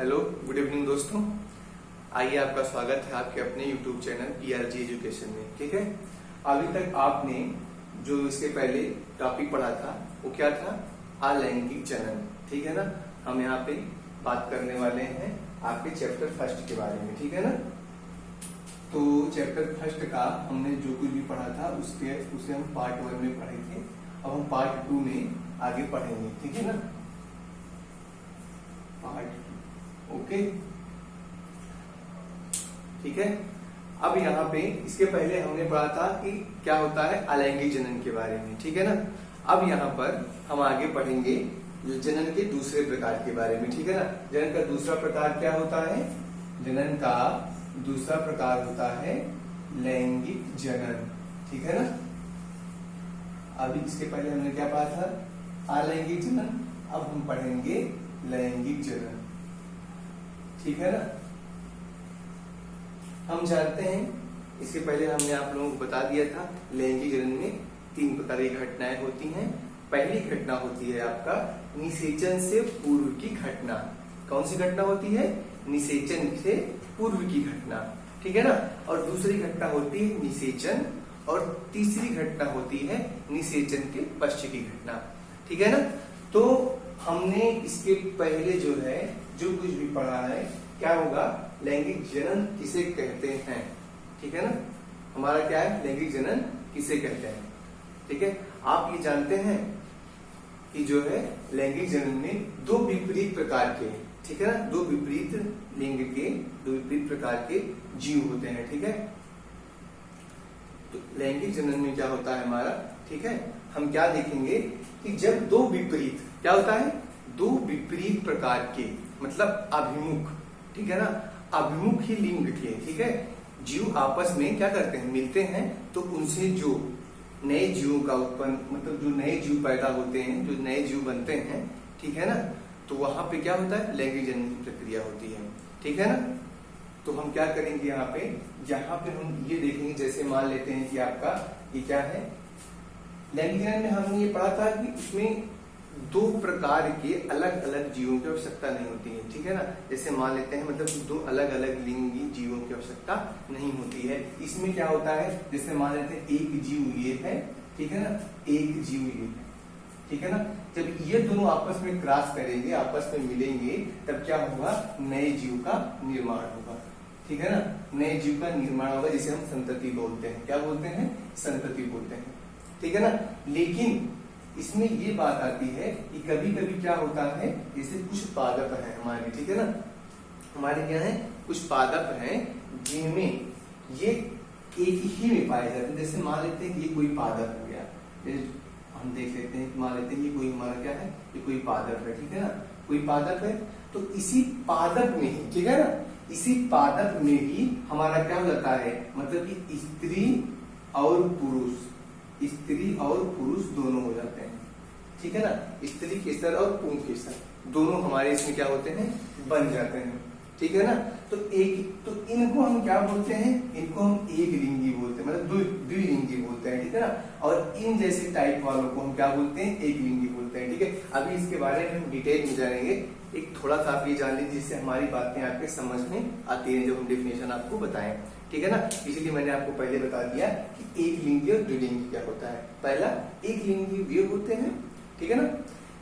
Hello, good evening दोस्तों। आइए, आपका स्वागत है आपके अपने YouTube चैनल PRG एजुकेशन में। ठीक है, अभी तक आपने जो इसके पहले टॉपिक पढ़ा था वो क्या था? अलैंगिक जनन। ठीक है ना। हम यहाँ पे बात करने वाले हैं आपके चैप्टर फर्स्ट के बारे में। ठीक है ना। तो चैप्टर फर्स्ट का हमने जो कुछ भी पढ़ा था उसे हम पार्ट 1 में पढ़े थे। अब हम पार्ट 2 में आगे पढ़ेंगे। ठीक है ना। पार्ट 2, ओके, ठीक है। अब यहाँ पे इसके पहले हमने पढ़ा था कि क्या होता है अलैंगिक जनन के बारे में। ठीक है ना। अब यहाँ पर हम आगे पढ़ेंगे जनन के दूसरे प्रकार के बारे में। ठीक है ना। जनन का दूसरा प्रकार क्या होता है? जनन का दूसरा प्रकार होता है लैंगिक जनन। ठीक है ना। अभी इसके पहले हमने क्या पढ़ा था? अलैंगिक जनन। अब हम पढ़ेंगे लैंगिक जनन। ठीक है ना। हम जानते हैं, इसके पहले हमने आप लोगों को बता दिया था, लैंगिक जनन में 3 प्रकार की घटनाएं होती हैं। पहली घटना होती है आपका निषेचन से पूर्व की घटना। कौन सी घटना होती है? निषेचन से पूर्व की घटना। ठीक है ना। और दूसरी घटना होती है निषेचन, और तीसरी घटना होती है निषेचन के पश्चात की घटना। ठीक है ना। तो हमने इसके पहले जो है जो कुछ भी पढ़ा है, क्या होगा? लैंगिक जनन किसे कहते हैं? ठीक है ना। हमारा क्या है? लैंगिक जनन किसे कहते हैं? ठीक है। आप ये जानते हैं कि जो है लैंगिक जनन में 2 विपरीत प्रकार के, ठीक है ना, 2 विपरीत लिंग के 2 विपरीत प्रकार के जीव होते हैं। ठीक है। तो लैंगिक जनन में क्या होता है हमारा? ठीक है, हम क्या देखेंगे कि जब 2 विपरीत, क्या होता है? 2 विपरीत प्रकार के, मतलब अभिमुख, ठीक है ना, अभिमुख ही लिंग के, ठीक है, जीव आपस में क्या करते हैं? मिलते हैं। तो उनसे जो नए जीवों का उत्पन्न, मतलब जो नए जीव पैदा होते हैं, जो नए जीव बनते हैं, ठीक है ना, तो वहां पे क्या होता है? लैंगिक जनन की प्रक्रिया होती है। ठीक है ना। तो हम क्या करेंगे यहाँ पे हम ये देखेंगे, जैसे मान लेते हैं कि आपका ये क्या है? लैंगिक जनन में हमने ये पढ़ा था कि उसमें 2 प्रकार के अलग अलग जीवों की आवश्यकता नहीं होती है। ठीक है ना। जैसे मान लेते हैं, मतलब 2 अलग अलग लिंगी जीवों की आवश्यकता नहीं होती है। इसमें क्या होता है? जैसे मान लेते हैं एक जीव ये है, ठीक है ना, एक जीव ये है, ठीक है ना। जब ये दोनों आपस में क्रॉस करेंगे, आपस में मिलेंगे, तब क्या होगा? नए जीव का निर्माण होगा। ठीक है ना। नए जीव का निर्माण होगा, जिसे हम संतति बोलते हैं। क्या बोलते हैं? संतति बोलते हैं। ठीक है ना। लेकिन इसमें ये बात आती है कि कभी कभी क्या होता है, जैसे कुछ पादप है हमारे, ठीक है ना, हमारे क्या है? कुछ पादप हैं जिनमें ये एक ही में पाए जाते हैं। जैसे मान लेते हैं कि ये कोई पादप हो गया, हम देख लेते हैं, मान लेते हैं ये कोई हमारा क्या है? ये कोई पादप है, ठीक है ना, कोई पादप है। तो इसी पादप में ही, ठीक है ना, इसी पादप में ही हमारा क्या हो जाता है? मतलब कि स्त्री और पुरुष, स्त्री और पुरुष दोनों हो जाते हैं। ठीक है ना। स्त्री केसर और पुंकेसर दोनों हमारे इसमें क्या होते हैं? बन जाते हैं। ठीक है ना। तो इनको हम क्या बोलते हैं? इनको हम एक लिंगी बोलते हैं, मतलब द्विलिंगी बोलते हैं। ठीक है ना। और इन जैसे टाइप वालों को हम क्या बोलते हैं? एक लिंगी बोलते हैं। ठीक है। अभी इसके बारे में हम डिटेल में जानेंगे। एक थोड़ा सा आप ये जान लीजिए, जिससे हमारी बातें आपके समझ में आती है, जब हम डेफिनेशन आपको बताएं। ठीक है ना। इसीलिए मैंने आपको पहले बता दिया कि एक लिंगी और द्विलिंगी क्या होता है। पहला, एक लिंगी वे होते हैं, ठीक है ना,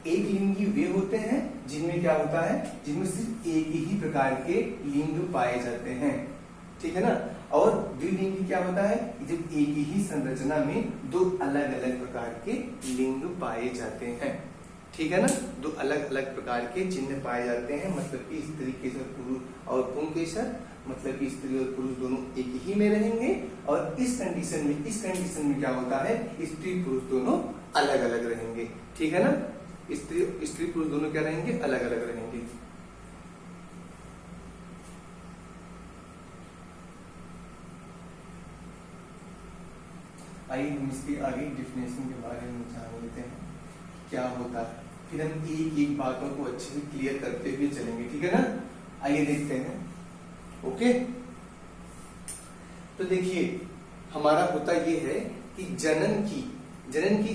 एक लिंगी वे होते हैं जिनमें क्या होता है? जिनमें सिर्फ एक ही प्रकार के लिंग पाए जाते हैं। ठीक है ना। और द्विलिंगी क्या होता है? जब एक ही संरचना में 2 अलग अलग प्रकार के लिंग पाए जाते हैं। ठीक है ना। 2 अलग अलग प्रकार के चिन्ह पाए जाते हैं, मतलब कि स्त्री केसर पुरुष और पुंकेसर, मतलब कि स्त्री और पुरुष दोनों एक ही में रहेंगे। और इस कंडीशन में क्या होता है? स्त्री पुरुष दोनों अलग अलग रहेंगे। ठीक है ना। स्त्री पुरुष दोनों क्या रहेंगे? अलग अलग रहेंगे। आइए हम इसके आगे डिफिनेशन के बारे में जान लेते हैं क्या होता है, फिर हम एक एक बातों को अच्छे से क्लियर करते हुए चलेंगे। ठीक है ना। आइए देखते हैं। ओके, तो देखिए हमारा होता ये है कि जनन की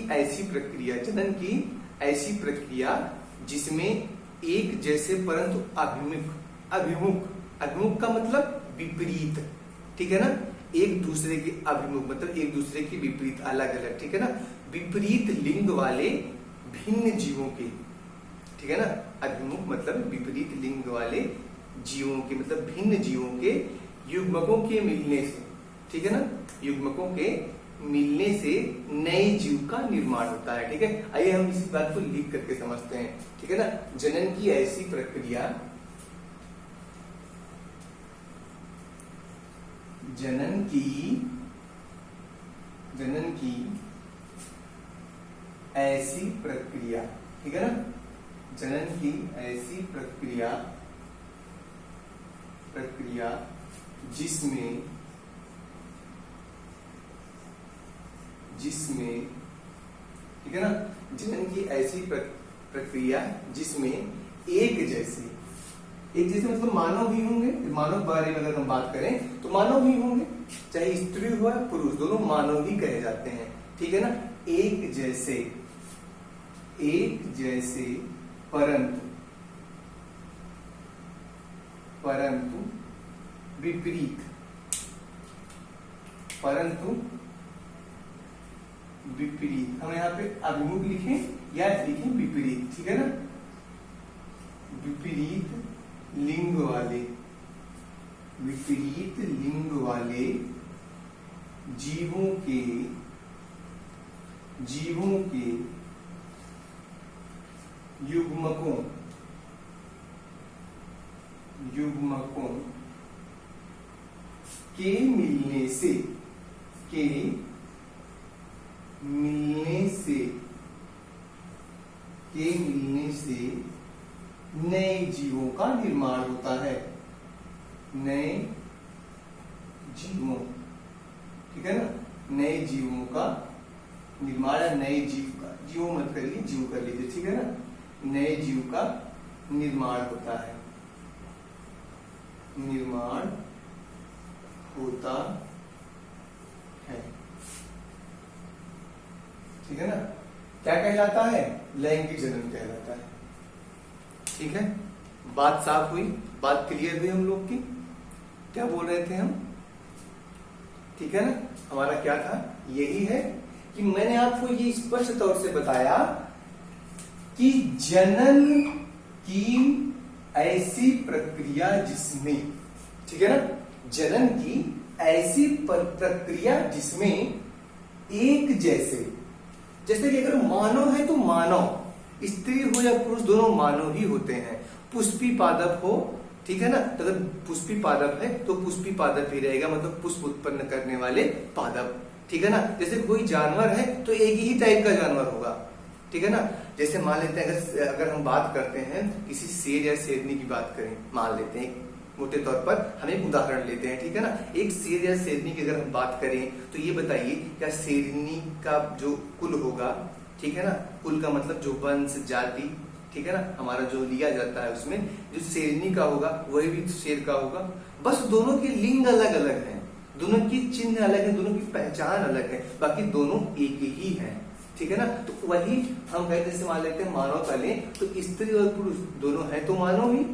ऐसी प्रक्रिया जिसमें एक जैसे परंतु अभिमुख अभिमुख, अभिमुख का मतलब विपरीत, ठीक है ना, एक दूसरे के अभिमुख मतलब एक दूसरे के विपरीत, अलग अलग, ठीक है ना, विपरीत लिंग वाले भिन्न जीवों के, ठीक है ना, अभिमुख मतलब विपरीत लिंग वाले जीवों के मतलब भिन्न जीवों के युग्मकों के मिलने से, ठीक है ना, युग्मकों के मिलने से नए जीव का निर्माण होता है, ठीक है। आइए हम इसी बात को लिख करके समझते हैं, ठीक है ना। जनन की ऐसी प्रक्रिया, जनन की ऐसी प्रक्रिया, ठीक है ना, जनन की ऐसी प्रक्रिया जिसमें ठीक है ना, जनन की ऐसी प्रक्रिया जिसमें एक जैसे मतलब मानव भी होंगे, मानव के बारे में अगर हम बात करें तो मानव भी होंगे, चाहे स्त्री हो या पुरुष, दोनों मानव ही कहे जाते हैं, ठीक है ना। एक जैसे परंतु विपरीत, हम यहाँ पे अभिमुख लिखें या लिखें विपरीत, ठीक है ना, विपरीत लिंग वाले जीवों के युग्मकों के मिलने से नए जीवों का निर्माण होता है, नए जीवों, ठीक है ना, नए जीवों का निर्माण, नए जीव का, जीव मत करिए, जीव कर लीजिए, ठीक है ना, नए जीव का निर्माण होता है, ठीक है ना। क्या कहलाता है? लैंगिक जनन कहलाता है, ठीक है। बात साफ हुई, बात क्लियर हुई हम लोग की, क्या बोल रहे थे हम, ठीक है ना। हमारा क्या था, यही है कि मैंने आपको ये स्पष्ट तौर से बताया कि जनन की ऐसी प्रक्रिया जिसमें, ठीक है ना, जनन की ऐसी प्रक्रिया जिसमें एक जैसे कि अगर मानव है तो मानव, स्त्री हो या पुरुष दोनों मानव ही होते हैं, पुष्पी पादप हो, ठीक है ना, तो अगर पुष्पी पादप है तो पुष्पी पादप ही रहेगा, मतलब पुष्प उत्पन्न करने वाले पादप, ठीक है ना। जैसे कोई जानवर है तो एक ही टाइप का जानवर होगा, ठीक है ना। जैसे मान लेते हैं अगर हम बात करते हैं किसी शेर या शेरनी की बात करें, मान लेते हैं मोटे तौर पर हम एक उदाहरण लेते हैं, ठीक है ना। एक शेर या शेरनी की अगर हम बात करें तो ये बताइए क्या शेरनी का जो कुल होगा, ठीक है ना, कुल का मतलब जो वंश जाति, ठीक है ना, हमारा जो लिया जाता है उसमें जो शेरनी का होगा वही भी शेर का होगा, बस दोनों के लिंग अलग अलग हैं, दोनों की चिन्ह अलग है, दोनों की पहचान अलग है, बाकी दोनों एक ही हैं, ठीक है ना। तो वही हम कहते हैं, मान लेते हैं मानव का लें तो स्त्री और पुरुष दोनों हैं तो मानव ही,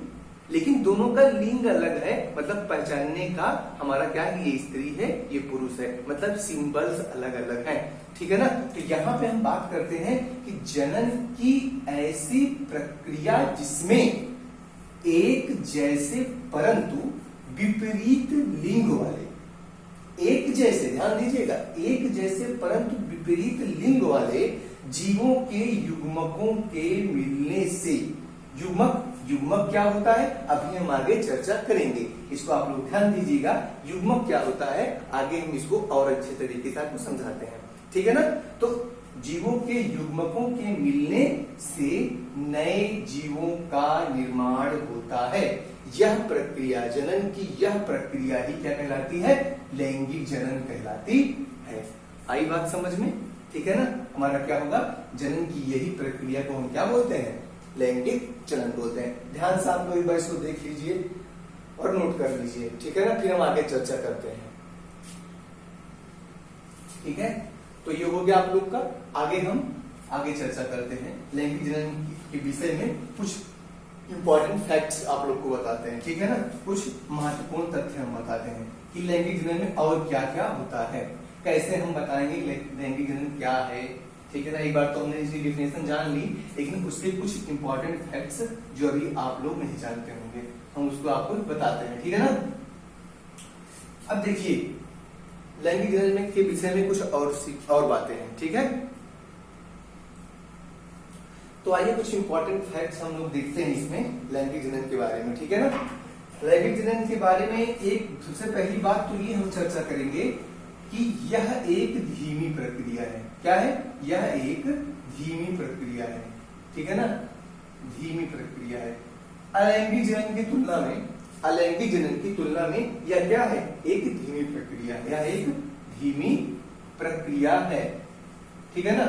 लेकिन दोनों का लिंग अलग है, मतलब पहचानने का हमारा क्या है, ये स्त्री है ये पुरुष है, मतलब सिंबल्स अलग अलग हैं, ठीक है ना। तो यहाँ पे हम बात करते हैं कि जनन की ऐसी प्रक्रिया जिसमें एक जैसे परंतु विपरीत लिंग वाले, एक जैसे, ध्यान दीजिएगा, एक जैसे परंतु विपरीत लिंग वाले जीवों के युग्मकों के मिलने से, युग्मक क्या होता है अभी हम आगे चर्चा करेंगे, इसको आप लोग ध्यान दीजिएगा, युग्मक क्या होता है आगे हम इसको और अच्छे तरीके से आपको समझाते हैं, ठीक है ना। तो जीवों के युग्मकों के मिलने से नए जीवों का निर्माण होता है, यह प्रक्रिया, जनन की यह प्रक्रिया ही क्या कहलाती है, लैंगिक जनन कहलाती है। आई बात समझ में, ठीक है ना। हमारा क्या होगा, जनन की यही प्रक्रिया को हम क्या बोलते हैं, लैंगिक जनन बोलते हैं। ध्यान से आप लोग एक बार इसको देख लीजिए और नोट कर लीजिए, ठीक है ना, फिर हम आगे चर्चा करते हैं, ठीक है। तो ये हो गया आप लोग का, आगे हम चर्चा करते हैं लैंगिक जनन के विषय में कुछ इंपॉर्टेंट फैक्ट्स आप लोग को बताते हैं, ठीक है ना। कुछ महत्वपूर्ण तथ्य हम बताते हैं कि लैंगिक जनन में और क्या क्या होता है, कैसे हम बताएंगे लैंगिक जनन क्या है, ठीक है ना। एक बार तो हमने इसकी डिफिनेशन जान ली, लेकिन उसके कुछ इंपॉर्टेंट फैक्ट्स जो अभी आप लोग नहीं जानते होंगे, हम उसको आपको बताते हैं, ठीक है ना। अब देखिए लैंगिक जनन में के विषय में कुछ और बातें हैं, ठीक है। तो आइए कुछ इंपॉर्टेंट फैक्ट्स हम लोग देखते हैं इसमें लैंगिक जनन के बारे में, ठीक है ना। लैंगिक जनन के बारे में एक सबसे पहली बात तो ये हम चर्चा करेंगे कि यह एक धीमी प्रक्रिया है। क्या है? यह एक धीमी प्रक्रिया है, ठीक है ना, धीमी प्रक्रिया है। अलैंगिक जनन की तुलना में, अलैंगिक जनन की तुलना में यह क्या है? एक धीमी प्रक्रिया है, यह एक धीमी प्रक्रिया है, ठीक है ना।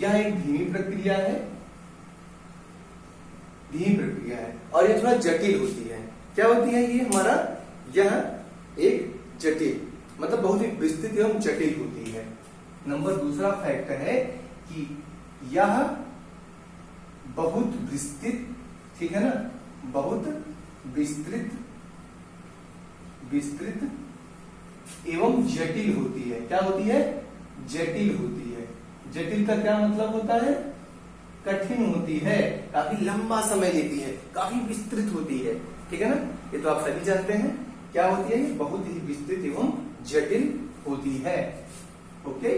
यह एक धीमी प्रक्रिया है, धीमी प्रक्रिया है, और ये थोड़ा जटिल होती है। क्या होती है ये हमारा? यह एक जटिल मतलब बहुत ही विस्तृत एवं जटिल होती है। नंबर दूसरा फैक्ट है कि यह बहुत विस्तृत, ठीक है ना, बहुत विस्तृत एवं जटिल होती है। क्या होती है? जटिल होती है। जटिल का क्या मतलब होता है? कठिन होती है, काफी लंबा समय लेती है, काफी विस्तृत होती है, ठीक है ना। ये तो आप सभी जानते हैं। क्या होती है? बहुत ही विस्तृत एवं जटिल होती है, ओके,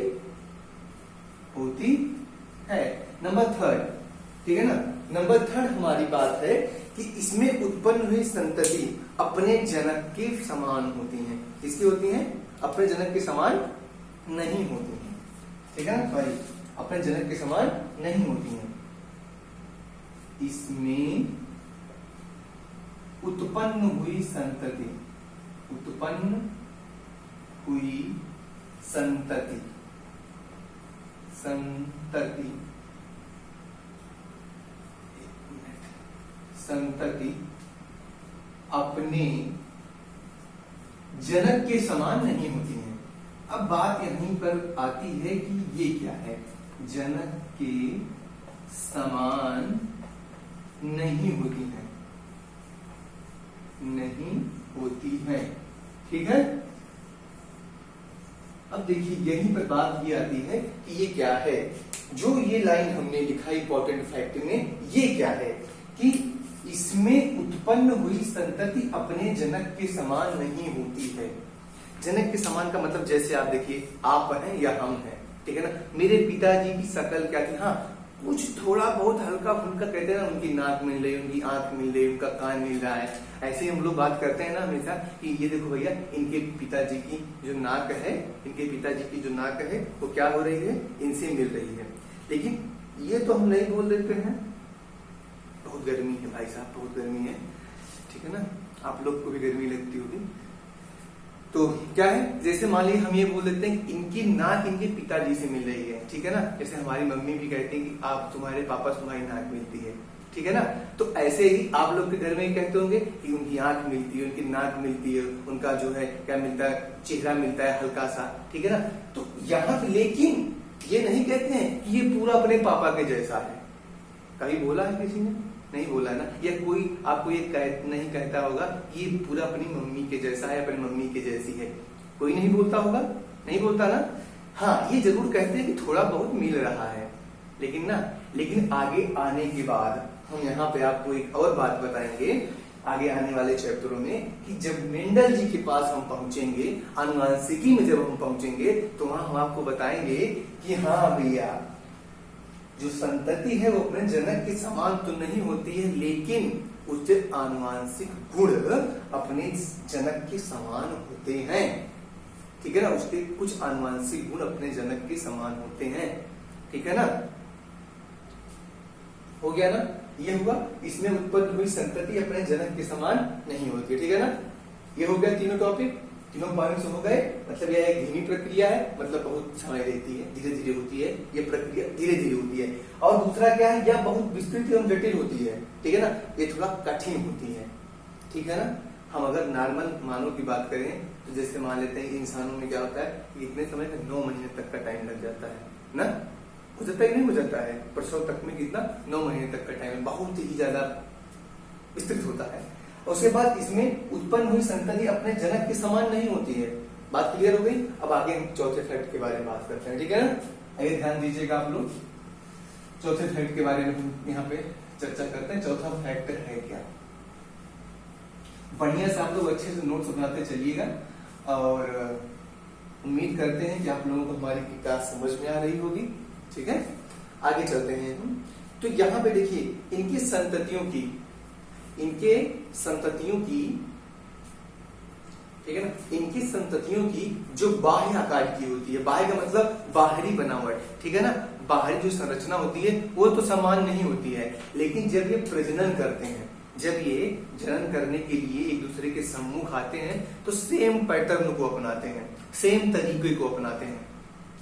होती है। नंबर थर्ड, ठीक है ना, नंबर थर्ड हमारी बात है कि इसमें उत्पन्न हुई संतति अपने जनक के समान होती हैं। किसकी होती हैं? अपने जनक के समान नहीं होती हैं, ठीक है ना भाई, अपने जनक के समान नहीं होती हैं। इसमें उत्पन्न हुई संतति, उत्पन्न हुई संतति, संतति, संतति अपने जनक के समान नहीं होती है। अब बात यहीं पर आती है कि ये क्या है? जनक के समान नहीं होती है, नहीं होती है, ठीक है। अब देखिए यहीं पर बात ये आती है कि ये क्या है? जो ये लाइन हमने लिखा इंपॉर्टेंट फैक्ट में, ये क्या है कि इसमें उत्पन्न हुई संतति अपने जनक के समान नहीं होती है। जनक के समान का मतलब जैसे आप देखिए, आप हैं या हम हैं, ठीक है ना। मेरे पिताजी की शक्ल क्या थी? हाँ, कुछ थोड़ा बहुत हल्का फुल्का कहते हैं ना, उनकी नाक मिल रही, उनकी आंख मिल रही, उनका कान मिल रहा है। ऐसे हम लोग बात करते हैं ना हमेशा कि ये देखो भैया, इनके पिताजी की जो नाक है, इनके पिताजी की जो नाक है वो क्या हो रही है? इनसे मिल रही है। लेकिन ये तो हम नहीं बोल देते हैं। बहुत गर्मी है भाई साहब, बहुत गर्मी है, ठीक है ना, आप लोग को भी गर्मी लगती होगी। तो क्या है, जैसे मान लीजिए हम ये बोल देते हैं कि इनकी नाक इनके पिताजी से मिल रही है, ठीक है ना। जैसे हमारी मम्मी भी कहती है कि आप, तुम्हारे पापा से तुम्हारी नाक मिलती है, ठीक है ना। तो ऐसे ही आप लोग के घर में कहते होंगे कि उनकी आंख मिलती है, उनकी नाक मिलती है, उनका जो है क्या मिलता है? चेहरा मिलता है हल्का सा, ठीक है ना। तो यहाँ लेकिन ये नहीं कहते हैं कि ये पूरा अपने पापा के जैसा है। कभी बोला है किसी ने? नहीं बोला ना। या कोई आपको ये नहीं कहता होगा ये पूरा अपनी मम्मी के जैसा है, अपनी मम्मी के जैसी है। कोई नहीं बोलता होगा, नहीं बोलता ना। हाँ, ये जरूर कहते हैं कि थोड़ा बहुत मिल रहा है, लेकिन आगे आने के बाद हम यहाँ पे आपको एक और बात बताएंगे आगे आने वाले चैप्टरों में कि जब मेंडल जी के पास हम पहुंचेंगे, आनुवांशिकी में जब हम पहुंचेंगे, तो वहां हम आपको बताएंगे कि हाँ भैया, जो संतति है वो अपने जनक के समान तो नहीं होती है, लेकिन उसके आनुवांशिक गुण अपने जनक के समान होते हैं, ठीक है ना। उसके कुछ आनुवांशिक गुण अपने जनक के समान होते हैं, ठीक है ना। हो गया ना, ये हुआ। इसमें उत्पन्न हुई संतति अपने जनक के समान नहीं होती, ठीक है ना। ये हो गया तीनों टॉपिक, तीनों पॉइंट्स हो गए। मतलब यह एक धीमी प्रक्रिया है, मतलब बहुत समय लेती है, धीरे धीरे होती है, ये प्रक्रिया धीरे धीरे होती है। और दूसरा क्या है, यह बहुत विस्तृत एवं जटिल होती है, ठीक है ना, ये थोड़ा कठिन होती है, ठीक है ना। हम अगर नॉर्मल मानव की बात करें तो जैसे मान लेते हैं इंसानों में क्या होता है कि इतने समय में 9 महीने तक का टाइम लग जाता है ना। हो जाता है नहीं हो जाता है? प्रसव तक में कितना? 9 महीने तक का टाइम, बहुत ही ज्यादा विस्तृत होता है। उसके बाद इसमें उत्पन्न हुई संतति अपने जनक के समान नहीं होती है। बात क्लियर हो गई। अब आगे हम चौथे फैक्ट के बारे में बात करते हैं, ठीक है ना। आइए ध्यान दीजिएगा आप लोग, चौथे फैक्ट के बारे में हम यहाँ पे चर्चा करते हैं। चौथा फैक्ट है क्या, बढ़िया से आप लोग अच्छे से नोट्स बनाते चलिएगा और उम्मीद करते हैं कि आप लोगों को हमारी क्लास समझ में आ रही होगी, ठीक है। आगे चलते हैं हम। तो यहाँ पे देखिए इनकी संततियों की, ठीक है ना, इनकी संततियों की जो बाह्य आकार की होती है, बाह्य का मतलब बाहरी बनावट, ठीक है ना, बाहरी जो संरचना होती है वो तो समान नहीं होती है, लेकिन जब ये प्रजनन करते हैं, जब ये जनन करने के लिए एक दूसरे के सम्मुख आते हैं तो सेम पैटर्न को अपनाते हैं, सेम तरीके को अपनाते हैं।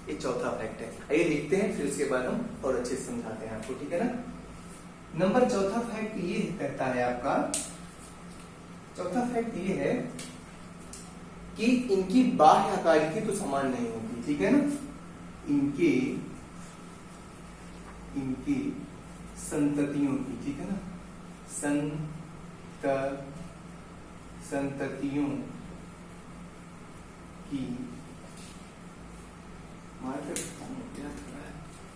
ये चौथा फैक्ट है। आइए लिखते हैं, फिर उसके बाद हम और अच्छे से समझाते हैं आपको, ठीक है ना। नंबर चौथा फैक्ट ये कहता है आपका, चौथा फैक्ट ये है कि इनकी बाह्य आकारिकी तो समान नहीं होती, ठीक है ना। इनकी संततियों की, ठीक है ना, संततियों की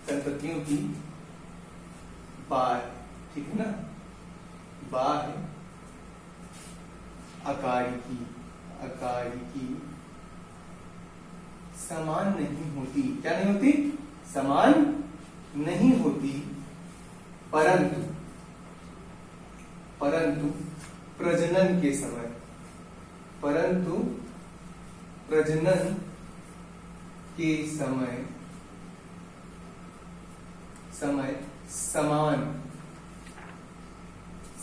संततियों की बाह्य, ठीक है ना, बाह्य आकारिकी समान नहीं होती। क्या नहीं होती? समान नहीं होती, परंतु प्रजनन के समय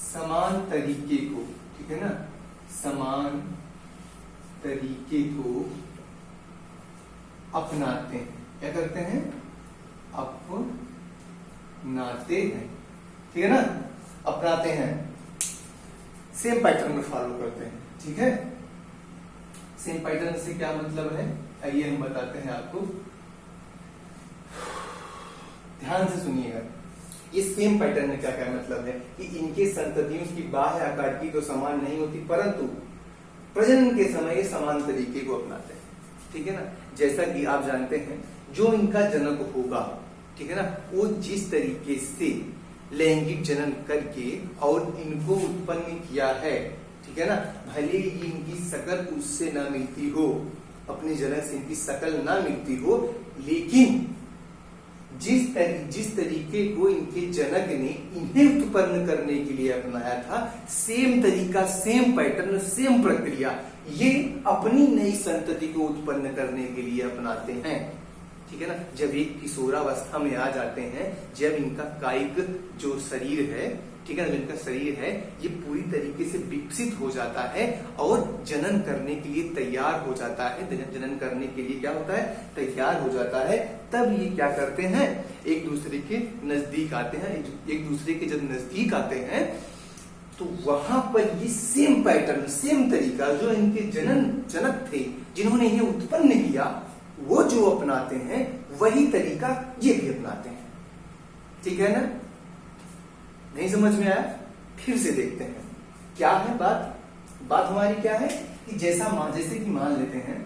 समान तरीके को, ठीक है ना, समान तरीके को अपनाते हैं। क्या करते हैं? अपनाते हैं, ठीक है ना, अपनाते हैं, सेम पैटर्न में फॉलो करते हैं, ठीक है। सेम पैटर्न से क्या मतलब है, आइए हम बताते हैं आपको, ध्यान से सुनिएगा। ये सेम पैटर्न में क्या क्या मतलब है कि इनके संततियों की बाह्य आकार की तो समान नहीं होती, परंतु प्रजनन के समय ये समान तरीके को अपनाते हैं, ठीक है ना। जैसा कि आप जानते हैं जो इनका जनक होगा, ठीक है ना, वो जिस तरीके से लैंगिक जनन करके और इनको उत्पन्न किया है, ठीक है ना, भले ही इनकी शकल उससे ना मिलती हो, अपने जनक से इनकी शकल ना मिलती हो, लेकिन जिस तरीके को इनके जनक ने इन्हें उत्पन्न करने के लिए अपनाया था, सेम तरीका, सेम पैटर्न, सेम प्रक्रिया ये अपनी नई संतति को उत्पन्न करने के लिए अपनाते हैं, ठीक है ना। जब एक किशोरावस्था में आ जाते हैं, जब इनका कायिक जो शरीर है, ठीक है ना, जो इनका शरीर है ये पूरी तरीके से विकसित हो जाता है और जनन करने के लिए तैयार हो जाता है, जनन करने के लिए क्या होता है, तैयार हो जाता है, तब ये क्या करते हैं, एक दूसरे के नजदीक आते हैं। एक दूसरे के जब नजदीक आते हैं तो वहां पर ये सेम पैटर्न, सेम तरीका जो इनके जनक थे, जिन्होंने इन्हें उत्पन्न किया, वो जो अपनाते हैं वही तरीका ये भी अपनाते हैं, ठीक है ना। नहीं समझ में आया? फिर से देखते हैं क्या है बात हमारी क्या है कि जैसे कि मान लेते हैं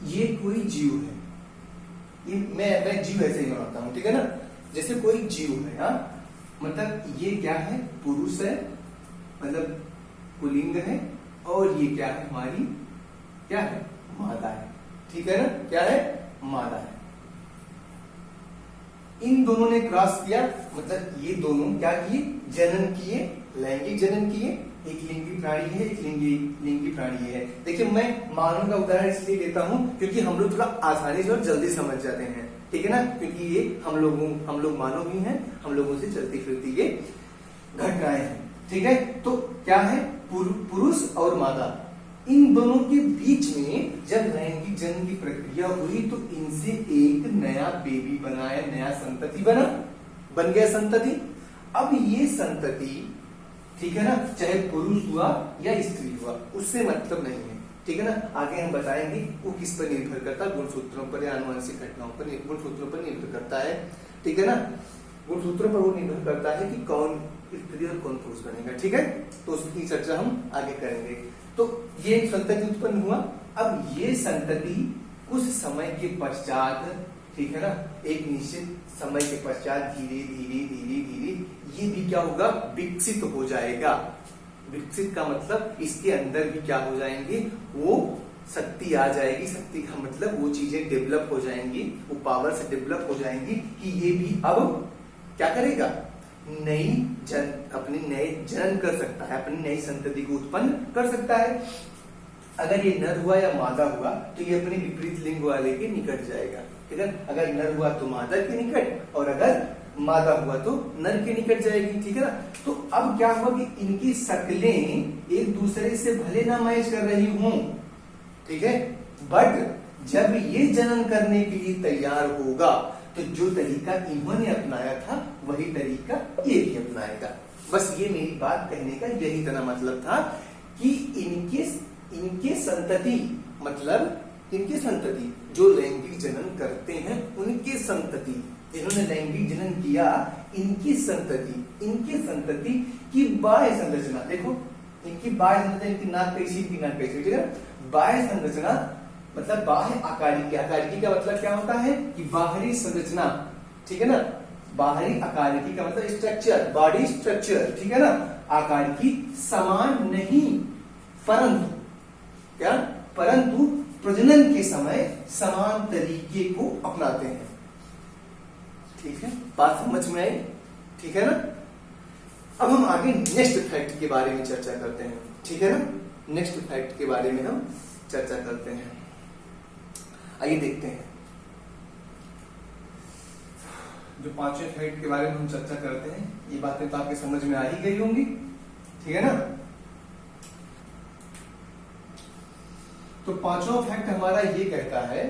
ये कोई जीव है, ये मैं जीव ऐसे ही बनाता हूं, ठीक है ना। जैसे कोई जीव है, हाँ, मतलब ये क्या है, पुरुष है, मतलब पुल्लिंग है, और ये क्या है, हमारी क्या है, मादा है, ठीक है ना, क्या है, मादा है। इन दोनों ने क्रॉस किया, मतलब ये दोनों क्या किए, जनन किए, लैंगिक जनन किए। एक लिंगी प्राणी है, एक लिंगी प्राणी है। देखिए मैं मानव का उदाहरण इसलिए लेता हूं क्योंकि हम लोग थोड़ा आसानी से और जल्दी समझ जाते हैं, ठीक है ना, क्योंकि ये हम लोग मानव ही हैं, हम लोगों से चलती फिरती ये घटनाएं हैं, ठीक है। तो क्या है, पुरुष और मादा, इन दोनों के बीच में जब लैंगिक जन्म की प्रक्रिया हुई तो इनसे एक नया बेबी बना है, नया संतति बन गया संतति। अब ये संतति, ठीक है ना, चाहे पुरुष हुआ या स्त्री हुआ, उससे मतलब नहीं है, ठीक है ना। आगे हम बताएंगे वो किस पर निर्भर करता है, गुणसूत्रों पर या आनुवंशिक घटनाओं पर, गुणसूत्रों पर निर्भर करता है, ठीक है ना। गुणसूत्रों पर वो निर्भर करता है कि कौन स्त्री और कौन पुरुष बनेगा। ठीक है, तो उसकी चर्चा हम आगे करेंगे। तो ये एक संतति उत्पन्न हुआ। अब ये संतति कुछ समय के पश्चात, ठीक है ना, एक निश्चित समय के पश्चात धीरे धीरे धीरे धीरे ये भी क्या होगा, विकसित हो जाएगा। विकसित का मतलब इसके अंदर भी क्या हो जाएंगे, वो शक्ति आ जाएगी। शक्ति का मतलब वो चीजें डेवलप हो जाएंगी, वो पावर से डेवलप हो जाएंगी कि ये भी अब क्या करेगा, अपनी नए जनन कर सकता है, अपनी नई संतति को उत्पन्न कर सकता है। अगर ये नर हुआ या मादा हुआ तो ये अपने विपरीत लिंग वाले के निकट जाएगा। ठीक है, अगर नर हुआ तो मादा के निकट, और अगर मादा हुआ तो नर के निकट जाएगी। ठीक है ना, तो अब क्या हुआ कि इनकी शक्लें एक दूसरे से भले ना मैच कर रही हों, ठीक है, बट जब ये जनन करने के लिए तैयार होगा तो जो तरीका इन्होंने अपनाया था वही तरीका ये भी अपनाएगा। बस ये मेरी बात कहने का यही तना मतलब था कि इनके संतति, मतलब इनके संतति जो लैंगिक जनन करते हैं उनके संतति, इन्होंने लैंगिक जनन किया, इनकी संतति की बाह्य संरचना देखो, इनकी बाह्य संरचना, इनकी नाक कैसी, इनकी नाक कैसी, ठीक है। बाह्य संरचना मतलब बाह्य आकारिकी। आकारिकी का मतलब क्या होता है कि बाहरी संरचना, ठीक है ना, बाहरी आकारिकी का मतलब स्ट्रक्चर, बॉडी स्ट्रक्चर, ठीक है ना। आकारिकी समान नहीं, परंतु प्रजनन के समय समान तरीके को अपनाते हैं। ठीक है, बात समझ में आई, ठीक है ना। अब हम आगे नेक्स्ट फैक्ट के बारे में चर्चा करते हैं। ठीक है ना, नेक्स्ट फैक्ट के बारे में हम चर्चा करते हैं। आइए देखते हैं, जो पांचवें फैक्ट के बारे में हम चर्चा करते हैं, ये बातें तो आपके समझ में आ ही गई होंगी। ठीक है ना, तो पांचवा फैक्ट हमारा ये कहता है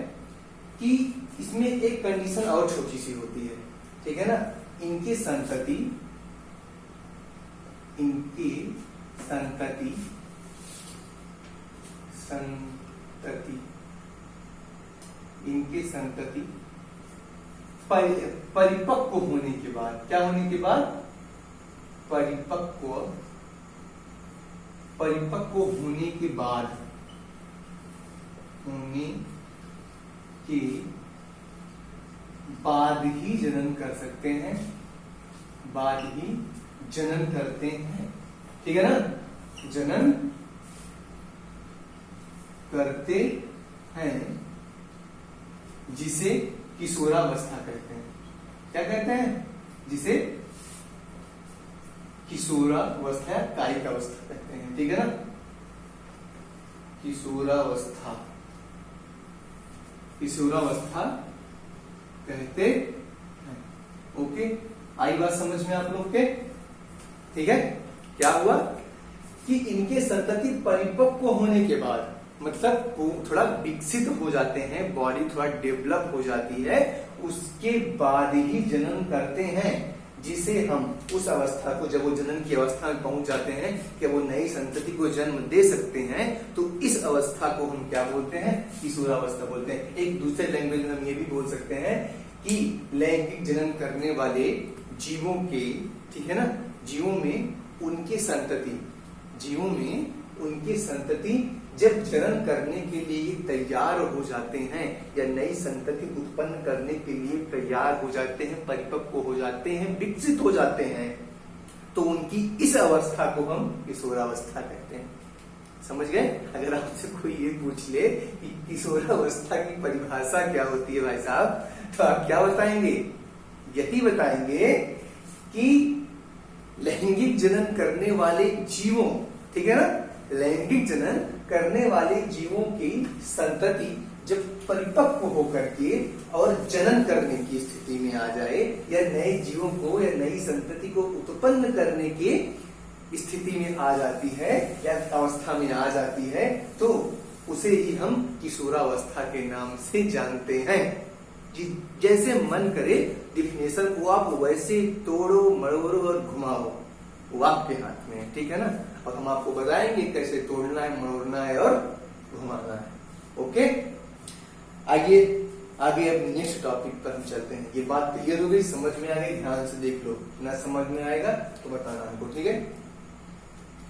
कि इसमें एक कंडीशन और छोटी सी होती है। ठीक है ना, इनकी संतति परिपक्व होने के बाद, क्या होने के बाद, परिपक्व होने के बाद ही जनन कर सकते हैं, बाद ही जनन करते हैं। ठीक है ना, जनन करते हैं, जिसे किशोरावस्था कहते हैं। क्या कहते हैं, जिसे किशोरावस्था, कायिक अवस्था कहते हैं। ठीक है ना, किशोरावस्था कहते हैं। ओके, आई बात समझ में आप लोग के। ठीक है, क्या हुआ कि इनके संतति परिपक्व होने के बाद, मतलब थोड़ा विकसित हो जाते हैं, बॉडी थोड़ा डेवलप हो जाती है, उसके बाद ही जनन करते हैं, जिसे हम उस अवस्था को, जब वो जनन की अवस्था में पहुंच जाते हैं कि वो नई संतति को जन्म दे सकते हैं, तो इस अवस्था को हम क्या बोलते हैं, किशोरावस्था बोलते हैं। एक दूसरे लैंग्वेज में हम ये भी बोल सकते हैं कि लैंगिक जनन करने वाले जीवों के, ठीक है ना, जीवों में उनके संतति जब जनन करने के लिए तैयार हो जाते हैं या नई संतति उत्पन्न करने के लिए तैयार हो जाते हैं, परिपक्व हो जाते हैं, विकसित हो जाते हैं, तो उनकी इस अवस्था को हम किशोरावस्था कहते हैं। समझ गए? अगर आपसे कोई ये पूछ ले कि किशोरावस्था की परिभाषा क्या होती है भाई साहब, तो आप क्या बताएंगे? यही बताएंगे कि लैंगिक जनन करने वाले जीवों, ठीक है ना, लैंगिक जनन करने वाले जीवों की संतति जब परिपक्व होकर के और जनन करने की स्थिति में आ जाए, या नए जीवों को या नई संतति को उत्पन्न करने की स्थिति में आ जाती है या अवस्था में आ जाती है, तो उसे ही हम किशोरावस्था के नाम से जानते हैं। जैसे मन करे डिफिनेशन को आप वैसे तोड़ो, मरोड़ो और घुमाओ, वो आपके हाथ में है। ठीक है ना, और हम आपको बताएंगे कैसे तोड़ना है, मरोड़ना है और घुमाना है। ओके, आइए आगे अब नेक्स्ट टॉपिक पर हम चलते हैं। ये बात क्लियर हो गई, समझ में आ गई? ध्यान से देख लो, ना समझ में आएगा तो बताना हमको, ठीक है?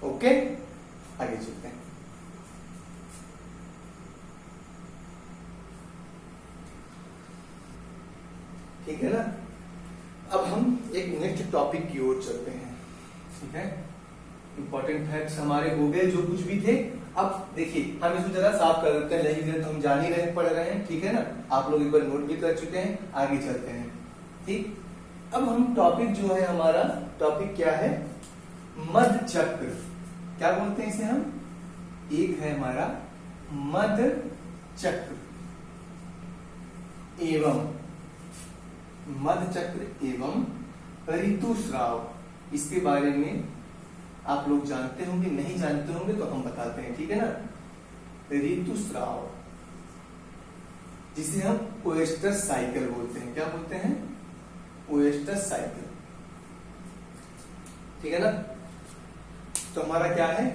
ओके, आगे चलते हैं। ठीक है ना? अब हम एक नेक्स्ट टॉपिक की ओर चलते हैं। ठीक है, इंपॉर्टेंट फैक्ट्स हमारे हो गए जो कुछ भी थे। अब देखिए, हम इसको जरा साफ कर देते हैं, नहीं तो हम जान ही रहे, पढ़ रहे हैं। ठीक है ना? आप लोग एक बार नोट भी कर चुके हैं, आगे चलते हैं। ठीक, अब हम टॉपिक जो है हमारा टॉपिक क्या है? मध्य चक्र। क्या बोलते हैं इसे हम? एक है हमारा मध्य चक्र एवं मध्य चक्र एवं ऋतुस्राव। इसके बारे में आप लोग जानते होंगे, नहीं जानते होंगे तो हम बताते हैं। ठीक है ना? ऋतुस्राव, जिसे हम ओएस्टस साइकिल बोलते हैं। क्या बोलते हैं? ओएस्टस साइकिल। ठीक है ना? तो हमारा क्या है?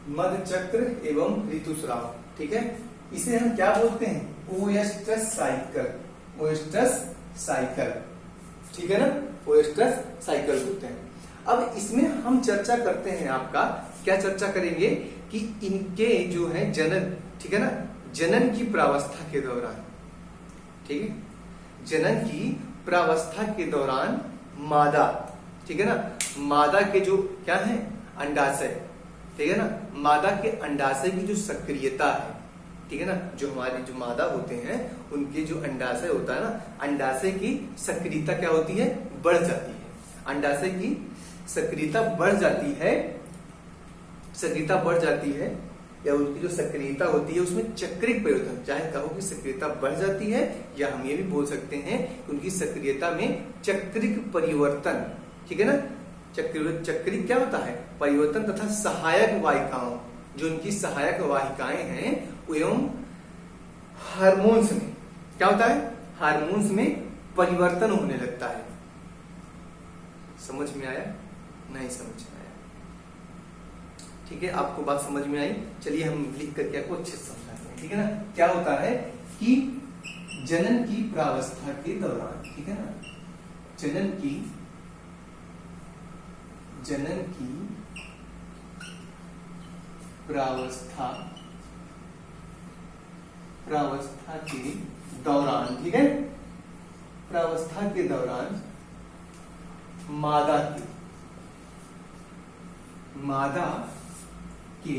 मध्य चक्र एवं ऋतुस्राव। ठीक है, इसे हम क्या बोलते हैं? ओएस्टस साइकिल। ओएस्टस साइकिल, ठीक है ना? ओएस्टस साइकिल बोलते हैं। अब इसमें हम चर्चा करते हैं, आपका क्या चर्चा करेंगे कि इनके जो है जनन, ठीक है ना, जनन की प्रावस्था के दौरान, ठीक है, जनन की प्रावस्था के दौरान मादा, ठीक है ना, मादा के जो क्या है? अंडाशय, ठीक है ना, मादा के अंडाशय की जो सक्रियता है, ठीक है ना, जो हमारे जो मादा होते हैं उनके जो अंडाशय होता है ना, अंडाशय की सक्रियता क्या होती है? बढ़ जाती है। अंडाशय की सक्रियता बढ़ जाती है, सक्रियता बढ़ जाती है, या उनकी जो सक्रियता होती है उसमें चक्रिक परिवर्तन, चाहे कहो कि सक्रियता बढ़ जाती है, या हम ये भी बोल सकते हैं कि उनकी सक्रियता में चक्रिक परिवर्तन, ठीक है ना, चक्रिक क्या होता है? परिवर्तन तथा सहायक वाहिकाओं, जो उनकी सहायक वाहिकाएं हैं एवं हार्मोन्स में क्या होता है? हार्मोन्स में परिवर्तन होने लगता है। समझ में आया? नहीं समझ में आया? ठीक है, आपको बात समझ में आई? चलिए हम लिख करके आपको अच्छे से समझाते हैं। ठीक है ना? क्या होता है कि जनन की प्रावस्था के दौरान, ठीक है ना, जनन की प्रावस्था के दौरान, ठीक है, प्रावस्था के दौरान मादा के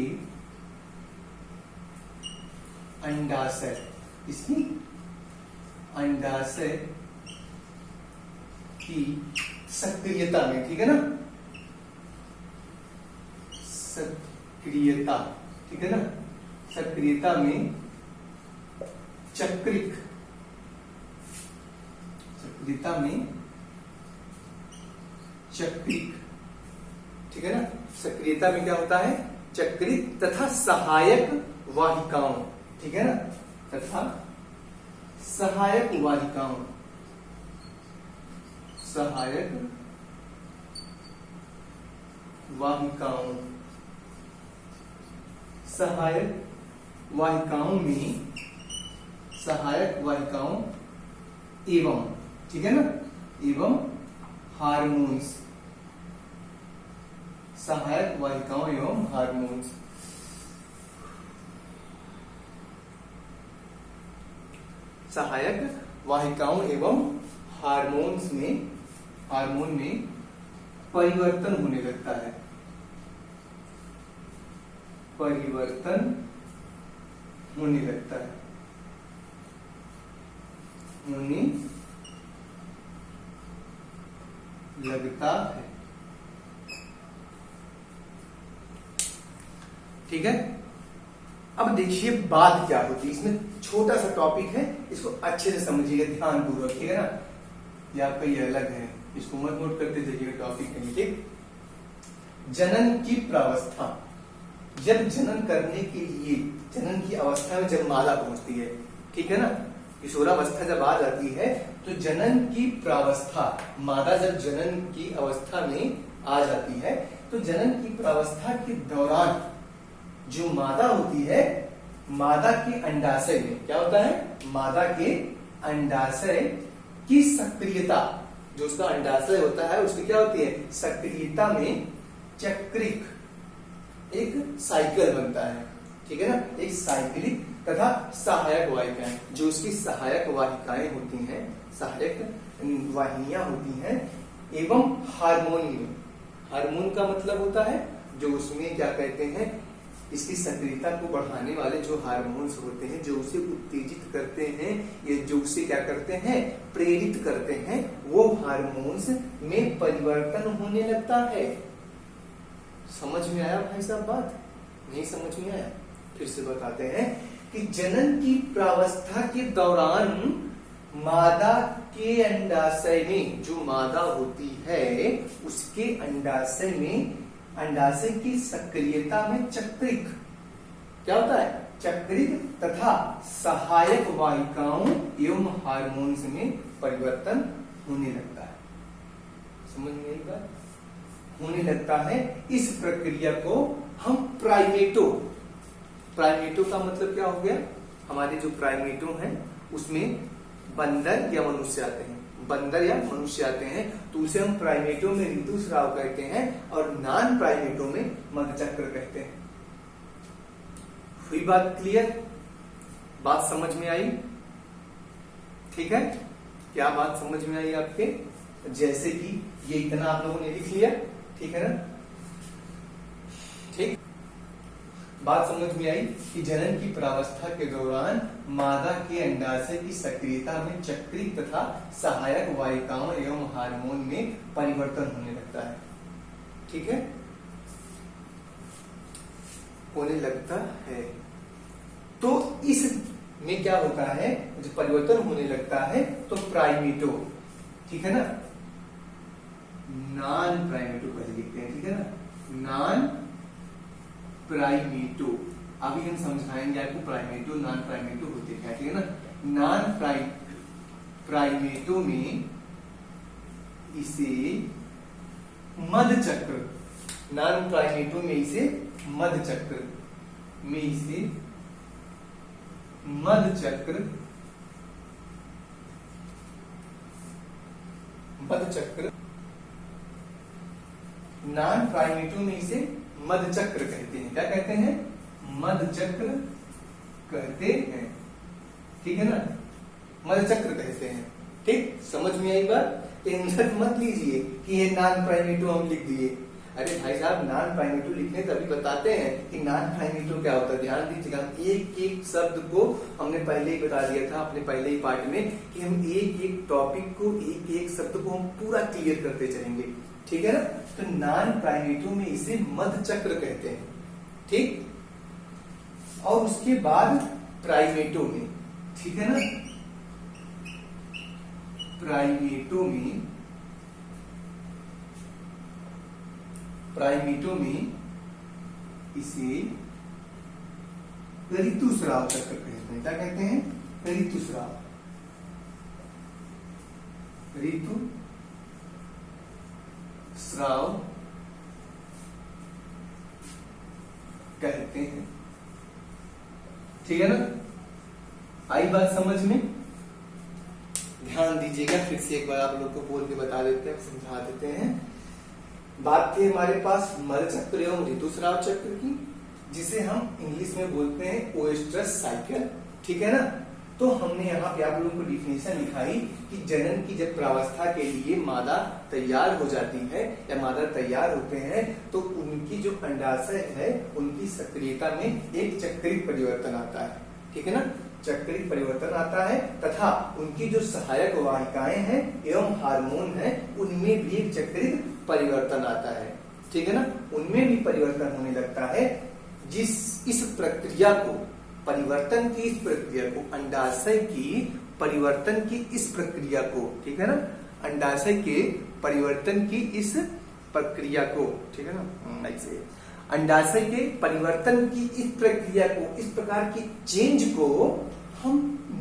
अंडाशय, इसकी अंडाशय की सक्रियता में, ठीक है ना, सक्रियता, ठीक है ना, सक्रियता में चक्रिक, सक्रियता में चक्रिक, ठीक है ना, सक्रियता में क्या होता है? चक्रिक तथा सहायक वाहिकाओं, ठीक है ना, तथा सहायक वाहिकाओं, सहायक वाहिकाओं, सहायक वाहिकाओं में सहायक वाहिकाओं एवं, ठीक है ना, एवं हार्मोन्स, सहायक वाहिकाओं एवं हार्मोन्स, सहायक वाहिकाओं एवं हार्मोन्स में, हार्मोन में परिवर्तन होने लगता है, परिवर्तन होने लगता है, होने लगता है। ठीक है, अब देखिए बात क्या होती है, इसमें छोटा सा टॉपिक है, इसको अच्छे से समझिएगा ध्यान पूर्वक, ठीक है ना, ये आपका ये अलग है, इसको मत नोट करते जाइएगा टॉपिक है। ठीक, जनन की प्रावस्था, जब जनन करने के लिए, जनन की अवस्था में जब मादा पहुंचती है, ठीक है ना, किशोरावस्था जब आ जाती है तो जनन की प्रावस्था, मादा जब जनन की अवस्था में आ जाती है तो जनन की प्रावस्था के दौरान जो मादा होती है, मादा के अंडाशय में क्या होता है? मादा के अंडाशय की सक्रियता, जो उसका अंडाशय होता है उसकी क्या होती है, सक्रियता में चक्रिक एक साइकिल बनता है, ठीक है ना, एक साइक्लिक तथा सहायक वाहिकाएं, जो उसकी सहायक वाहिकाएं होती हैं, सहायक वाहिनियां होती हैं, एवं हार्मोन में, हार्मोन का मतलब होता है जो उसमें क्या कहते हैं, इसकी सक्रियता को बढ़ाने वाले जो हार्मोन्स होते हैं, जो उसे उत्तेजित करते हैं, ये जो उसे क्या करते हैं, प्रेरित करते हैं, वो हार्मोन्स में परिवर्तन होने लगता है। समझ में आया भाई साहब बात? नहीं समझ में आया? फिर से बताते हैं कि जनन की प्रावस्था के दौरान मादा के अंडाशय में, जो मादा होती है उसके अंडाशय में, अंडाशय की सक्रियता में चक्रिक क्या होता है, चक्रिक तथा सहायक वाहिकाओं एवं हार्मोन्स में परिवर्तन होने लगता है। समझ में आई बात? होने लगता है। इस प्रक्रिया को हम प्राइमेटो, प्राइमेटो का मतलब क्या हो गया, हमारे जो प्राइमेटो हैं उसमें बंदर या मनुष्य आते हैं, बंदर या मनुष्य आते हैं, तो उसे हम प्राइमेटो में ऋतुस्राव कहते हैं और नॉन प्राइमेटो में मधुचक्र कहते हैं। हुई बात क्लियर? बात समझ में आई? ठीक है, क्या बात समझ में आई आपके? जैसे कि ये इतना आप लोगों ने लिख लिया, ठीक है ना, ठीक, बात समझ में आई कि जनन की प्रावस्था के दौरान मादा के अंडाशय की सक्रियता में चक्रिक तथा सहायक वाहिकाओं एवं हार्मोन में परिवर्तन होने लगता है, ठीक है, होने लगता है। तो इस में क्या होता है, जो परिवर्तन होने लगता है, तो प्राइमेटो, ठीक है ना, नॉन प्राइमेटो पहले लिखते हैं, ठीक है ना, नॉन प्राइमेटो, अभी हम समझाएंगे आपको प्राइमेटो नॉन प्राइमेटो होते क्या, ठीक है ना, नॉन प्राइमेटो में इसे मधचक्र, नॉन प्राइमेटो में इसे मधचक्र में इसे मधचक्र, मधचक्र, नॉन प्राइमेटो में इसे मधचक्र कहते हैं। क्या कहते हैं? मधचक्र कहते हैं, ठीक है ना, मधचक्र कहते हैं। ठीक, समझ में आई बात? टेंशन मत लीजिए कि ये नॉन प्राइमेटो हम लिख दिए। अरे भाई साहब, नॉन प्राइमेटो लिखने तभी बताते हैं कि नॉन प्राइमेटो क्या होता है। ध्यान दीजिएगा, एक एक शब्द को हमने पहले ही बता दिया था अपने पहले ही पार्ट में कि हम एक एक टॉपिक को, एक एक शब्द को हम पूरा क्लियर करते चलेंगे, ठीक है ना। तो नॉन प्राइमेटो में इसे मधचक्र कहते हैं, ठीक, और उसके बाद प्राइमेटो में, ठीक है ना, प्राइमेटो में, प्राइमेटो में इसे ऋतुस्राव चक्र कहते हैं। क्या कहते हैं? ऋतुस्राव, ऋतु स्राव कहते हैं, ठीक है ना। आई बात समझ में? ध्यान दीजिएगा, फिर से एक बार आप लोग को बोल के बता देते हैं, समझा देते हैं। बात थी हमारे पास मधचक्र एवं ऋतुस्राव चक्र की, जिसे हम इंग्लिश में बोलते हैं ओएस्ट्रस साइकिल, ठीक है ना। तो हमने यहाँ पे आप लोगों को डिफिनेशन लिखाई कि जनन की जब प्रावस्था के लिए मादा तैयार हो जाती है या मादा तैयार होते हैं, तो उनकी जो अंडाशय है उनकी सक्रियता में एक चक्रिक परिवर्तन आता है, ठीक है ना, चक्रिक परिवर्तन आता है, तथा उनकी जो सहायक वाहिकाएं हैं एवं हार्मोन है उनमें भी एक चक्रिक परिवर्तन आता है, ठीक है ना, उनमें भी परिवर्तन होने लगता है। इस प्रक्रिया को, परिवर्तन की इस प्रक्रिया को, अंडाशय की परिवर्तन की इस प्रक्रिया को, ठीक है ना, अंडाशय के परिवर्तन की इस प्रक्रिया को, ठीक है ना, ऐसे अंडाशय के परिवर्तन की इस प्रक्रिया को, इस प्रकार की चेंज को हम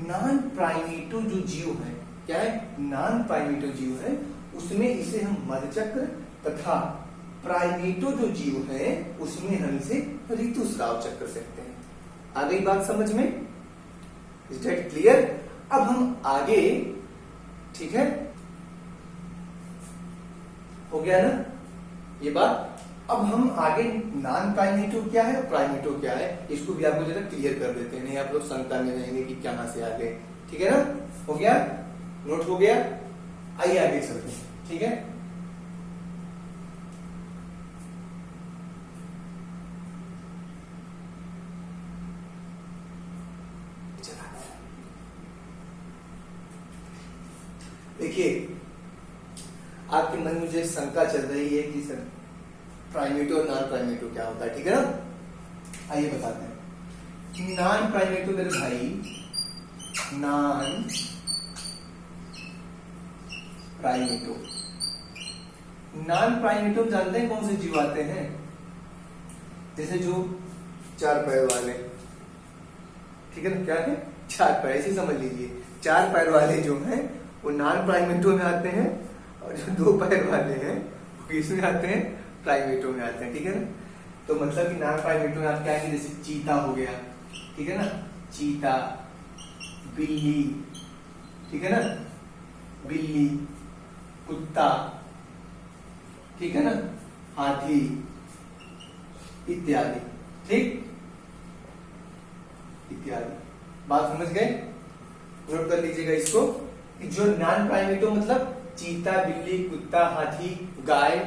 नॉन प्राइमेटो जो जीव है, क्या है, नॉन प्राइमेटो जीव है, उसमें इसे हम मधचक्र, तथा प्राइमेटो जो जीव है उसमें हम इसे ऋतुस्राव चक्र कहते हैं। आ गई बात समझ में? Is that clear? अब हम आगे, ठीक है, हो गया ना ये बात। अब हम आगे नॉन प्राइमेटो क्या है, प्राइमेटो क्या है, इसको भी आपको जरा क्लियर कर देते हैं, नहीं आप लोग शंका में रहेंगे कि कहां से आ गए। ठीक है ना, हो गया, नोट हो गया। आइए आगे चलते हैं, ठीक है। देखिए आपके मन में जो शंका चल रही है कि सर प्राइमेटो और नॉन प्राइमेटो क्या होता है, ठीक है ना। आइए बताते हैं। नॉन प्राइमेटो मेरे भाई, नॉन प्राइमेटो, नॉन प्राइमेटो जानते हैं कौन से जीव आते हैं, जैसे जो चार पैर वाले, ठीक है ना, क्या है, चार पैर, ऐसे समझ लीजिए, चार पैर वाले जो हैं वो नॉन प्राइमेटो में आते हैं, और जो दो पैर वाले हैं वो किसमें आते हैं, प्राइमेटो में आते हैं, ठीक है ना। तो मतलब कि नॉन प्राइमेटो में आप क्या है, जैसे चीता हो गया, ठीक है ना, चीता, बिल्ली, ठीक है ना, बिल्ली, कुत्ता, ठीक है ना, हाथी इत्यादि, ठीक, इत्यादि। बात समझ गए, नोट कर लीजिएगा इसको कि जो नॉन प्राइमेटो मतलब चीता, बिल्ली, कुत्ता, हाथी, गाय,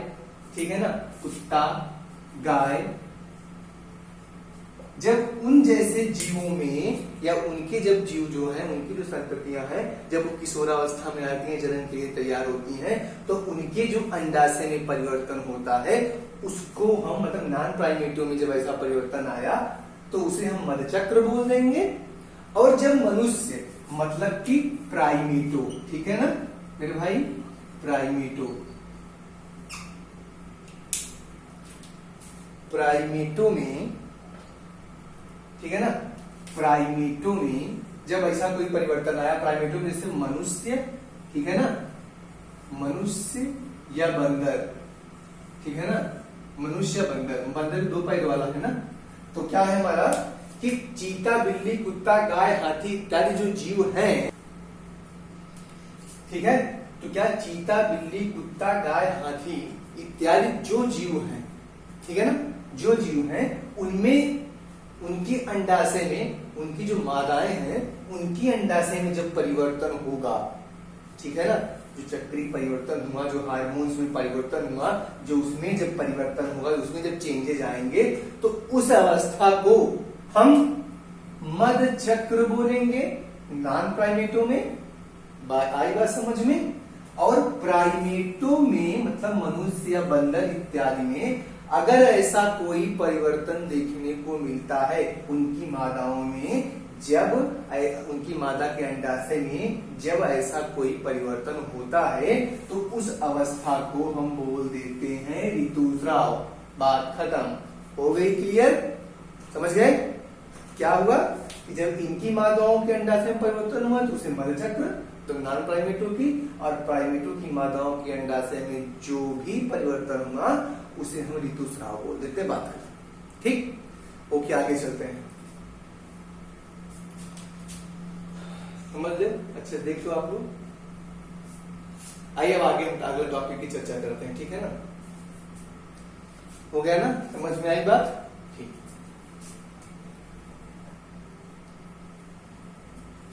ठीक है ना, कुत्ता, गाय, जब उन जैसे जीवों में या उनके जब जीव जो है, उनकी जो संततियां हैं, जब वो किशोरावस्था में आती हैं, जनन के लिए तैयार होती हैं, तो उनके जो अंडाशय में परिवर्तन होता है उसको हम, मतलब नॉन प्राइमेटो में जब ऐसा परिवर्तन आया तो उसे हम मधचक्र बोल देंगे। और जब मनुष्य मतलब कि प्राइमेटो, ठीक है ना मेरे भाई, प्राइमेटो, प्राइमेटो में, ठीक है ना, प्राइमेटो में जब ऐसा कोई परिवर्तन आया, प्राइमेटो में जैसे मनुष्य, ठीक है ना, मनुष्य या बंदर, ठीक है ना, मनुष्य बंदर, बंदर दो पैर वाला है ना, तो क्या है हमारा कि चीता, बिल्ली, कुत्ता, गाय, हाथी इत्यादि जो जीव हैं, ठीक है, तो क्या चीता, बिल्ली, कुत्ता, गाय, हाथी इत्यादि जो जीव हैं, ठीक है ना, जो जीव हैं उनमें उनकी अंडाशय में, उनकी जो मादाएं हैं उनकी अंडाशय में जब परिवर्तन होगा, ठीक है ना, जो चक्री परिवर्तन हुआ, जो हार्मोन्स में परिवर्तन हुआ, जो उसमें जब परिवर्तन होगा, उसमें जब चेंजेज आएंगे, तो उस अवस्था को हम मध चक्र बोलेंगे नॉन प्राइमेटो में। आई बात समझ में। और प्राइमेटो में मतलब मनुष्य या बंदर इत्यादि में अगर ऐसा कोई परिवर्तन देखने को मिलता है उनकी मादाओं में, जब उनकी मादा के अंडाशय में जब ऐसा कोई परिवर्तन होता है तो उस अवस्था को हम बोल देते हैं ऋतुस्राव। बात खत्म हो गई, क्लियर, समझ गए। क्या हुआ कि जब इनकी मादाओं के अंडाशय में परिवर्तन हुआ तो उसे मधुचक्र, तो नॉन प्राइमेटो की, और प्राइमेटो की मादाओं के अंडाशय में जो भी परिवर्तन हुआ उसे हम ऋतुस्राव बोल देते। बात है, ठीक। ओके, आगे चलते हैं, समझ ले, अच्छा देख लो आप लोग। आइए अब आगे अगले टॉपिक की चर्चा करते हैं, ठीक है ना। हो गया ना, समझ में आई बात, ठीक,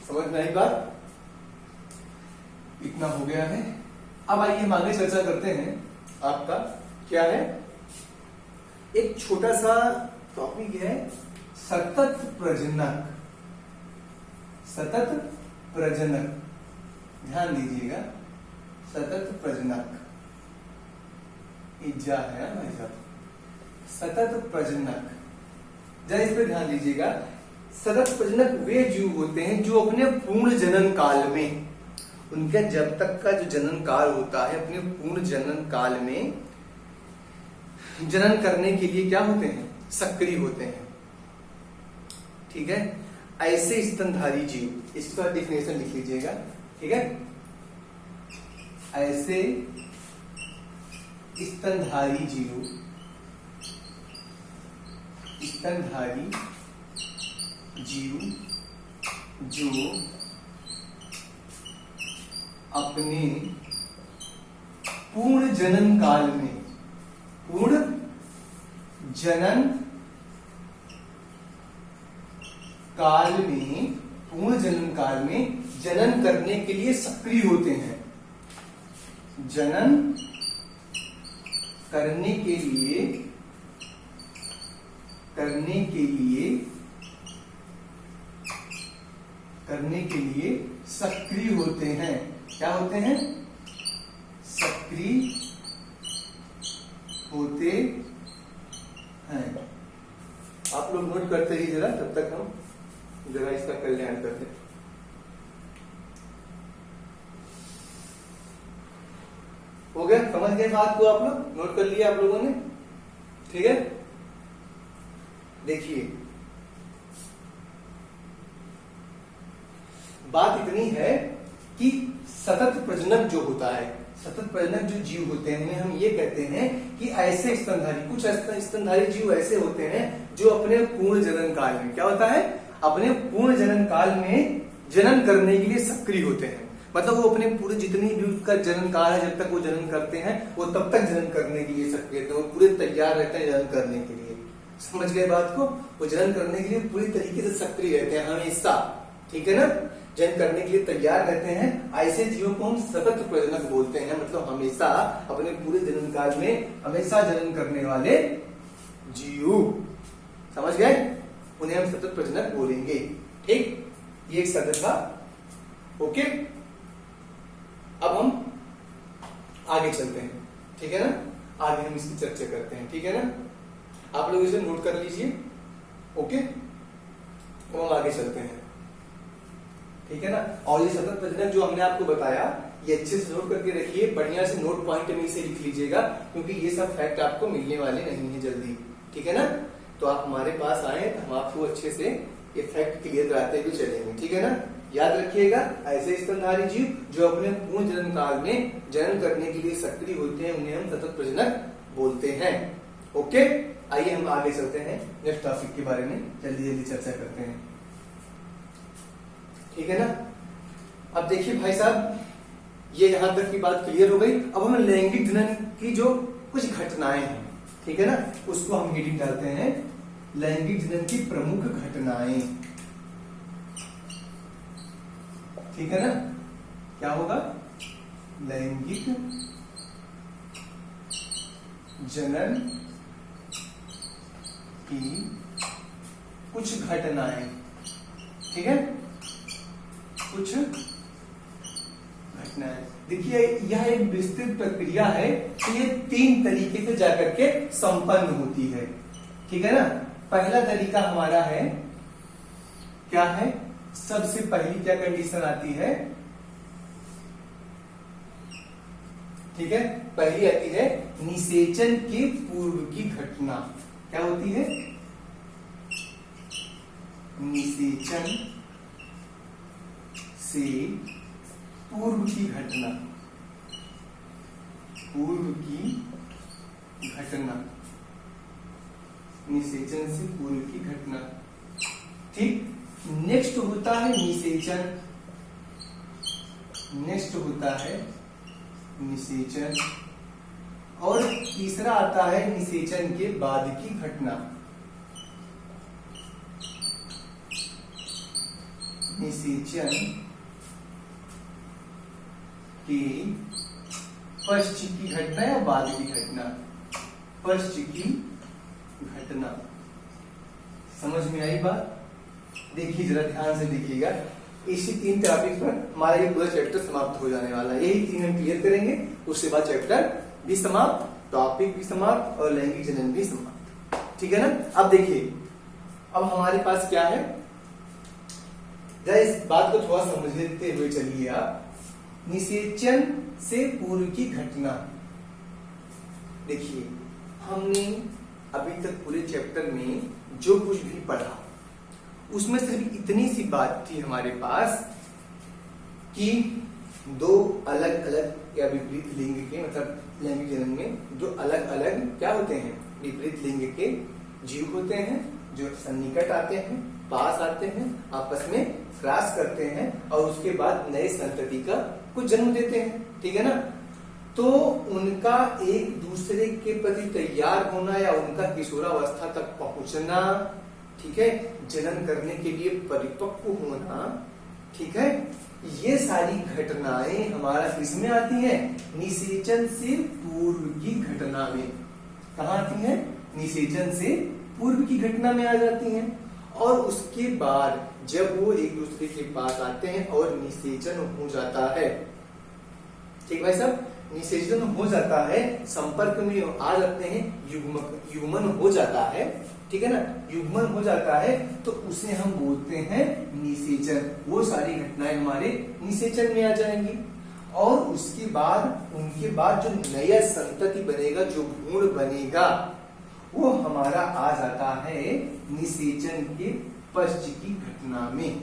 समझ में आई बात, इतना हो गया है। अब आइए हम आगे चर्चा करते हैं। आपका क्या है, एक छोटा सा टॉपिक है सतत प्रजनक। सतत प्रजनक, ध्यान दीजिएगा, सतत प्रजनक इज्जा है भाई साहब, सतत प्रजनक, जरा इस पर ध्यान दीजिएगा। सतत प्रजनक वे जीव होते हैं जो अपने पूर्ण जनन काल में, उनका जब तक का जो जनन काल होता है, अपने पूर्ण जनन काल में जनन करने के लिए क्या होते हैं, सक्रिय होते हैं, ठीक है। ऐसे स्तनधारी जीव, इसका डिफिनेशन लिख लीजिएगा, ठीक है। ऐसे स्तनधारी जीव, स्तनधारी जीव जो अपने पूर्ण जनन काल में, पूर्ण जनन काल में, पूर्ण जनन काल में जनन करने के लिए सक्रिय होते हैं। जनन करने के लिए सक्रिय होते हैं। क्या होते हैं? सक्रिय होते हैं। आप लोग नोट करते ही जरा, तब तक हम जरा इसका कल्याण करते हैं। हो गया? समझ गए बात को? आप लोग नोट कर लिया आप लोगों ने? ठीक है, देखिए बात इतनी है कि सतत प्रजनक जो होता है, सतत प्रजनक जो जीव होते हैं उन्हें हम ये कहते हैं कि ऐसे स्तनधारी, कुछ स्तनधारी जीव ऐसे होते हैं जो अपने पूर्ण जनन काल में, क्या होता है, अपने पूर्ण जनन काल में जनन करने के लिए सक्रिय होते हैं। मतलब वो अपने पूरे जितनी भी उसका जनन काल है, जब तक वो जनन करते हैं वो तब तक जनन करने के लिए सक्रिय रहते हैं, वो पूरे तैयार रहते हैं जनन करने के लिए। समझ गए बात को? वो जनन करने के लिए पूरी तरीके से सक्रिय रहते हैं हमेशा। ठीक है ना? जनन करने के लिए तैयार रहते हैं। ऐसे जीवों को हम सतत प्रजनक बोलते हैं। मतलब हमेशा अपने पूरे जनन काल में हमेशा जनन करने वाले जीव। समझ गए? उन्हें हम सतत प्रजनक बोलेंगे। ठीक, ये एक सतत था। ओके, अब हम आगे चलते हैं। ठीक है ना? आगे हम इसकी चर्चा करते हैं। ठीक है ना? आप लोग इसे नोट कर लीजिए। ओके, अब हम आगे चलते हैं। ठीक है ना? और ये सतत प्रजनक जो हमने आपको बताया, ये अच्छे से नोट करके रखिए, बढ़िया से नोट पॉइंट में इसे लिख लीजिएगा, क्योंकि ये सब फैक्ट आपको मिलने वाले नहीं है जल्दी। ठीक है ना? तो आप हमारे पास आए तो हम आपको अच्छे से ये फैक्ट क्लियर कराते हुए चलेंगे। ठीक है ना? याद रखिएगा, ऐसे स्तनधारी जीव जो अपने पूर्ण जनन काल में जनन करने के लिए सक्रिय होते हैं उन्हें हम सतत प्रजनक बोलते हैं। ओके, आइए हम आगे चलते हैं नेक्स्ट टॉपिक के बारे में, जल्दी जल्दी चर्चा करते हैं। ठीक है ना? अब देखिए भाई साहब, ये यहां तक की बात क्लियर हो गई। अब हम लैंगिक जनन की जो कुछ घटनाएं हैं, ठीक है ना, उसको हम हेडिंग डालते हैं लैंगिक जनन की प्रमुख घटनाएं। ठीक है ना? क्या होगा? लैंगिक जनन की कुछ घटनाएं। ठीक है, कुछ घटनाएं। देखिए यह एक विस्तृत प्रक्रिया है कि ये 3 तरीके से जाकर के संपन्न होती है। ठीक है ना? पहला तरीका हमारा है, क्या है? सबसे पहली क्या कंडीशन आती है? ठीक है, पहली आती है निषेचन के पूर्व की घटना। क्या होती है? निषेचन से पूर्व की घटना। पूर्व की घटना, निषेचन से पूर्व की घटना। ठीक, नेक्स्ट होता है निषेचन। नेक्स्ट होता है निषेचन, और तीसरा आता है निषेचन के बाद की घटना। निषेचन के पश्च की घटना या बाद की घटना? पश्च की घटना। समझ में आई बात? देखिए जरा ध्यान से देखिएगा, इसी 3 टॉपिक पर हमारा ये पूरा चैप्टर समाप्त हो जाने वाला है। यही 3 हम क्लियर करेंगे, उसके बाद चैप्टर भी समाप्त, टॉपिक भी समाप्त और लैंगिक जनन भी समाप्त। ठीक है ना? अब देखिए, अब हमारे पास क्या है, जरा इस बात को थोड़ा समझते हुए चलिए आप। निषेचन से पूर्व की घटना। देखिए हमने अभी तक पूरे चैप्टर में जो कुछ भी पढ़ा उसमें सिर्फ इतनी सी बात थी हमारे पास कि 2 अलग अलग या विपरीत लिंग के, मतलब लैंगिक जनन में 2 अलग अलग क्या होते हैं, विपरीत लिंग के जीव होते हैं जो सन्निकट आते हैं, पास आते हैं, आपस में क्रॉस करते हैं और उसके बाद नए संतति का को जन्म देते हैं, ठीक है ना। तो उनका एक दूसरे के प्रति तैयार होना या उनका किशोरावस्था तक पहुंचना, ठीक है, जनन करने के लिए परिपक्व होना, ठीक है, ये सारी घटनाएं हमारा इसमें आती हैं, निषेचन से पूर्व की घटना में। कहाँ आती हैं? निषेचन से पूर्व की घटना में आ जाती हैं। और उसके बाद जब वो एक दूसरे के पास आते हैं और निषेचन हो जाता है, ठीक भाई साहब, निषेचन हो जाता है, संपर्क में आ जाते हैं, युग्मन हो जाता है, ठीक है ना, युग्मन हो जाता है, तो उसे हम बोलते हैं निषेचन। वो सारी घटनाएं हमारे निषेचन में आ जाएंगी। और उसके बाद उनके बाद जो नया संतति बनेगा, जो भ्रूण बनेगा, वो हमारा आ जाता है निषेचन के पश्चात की घटना में।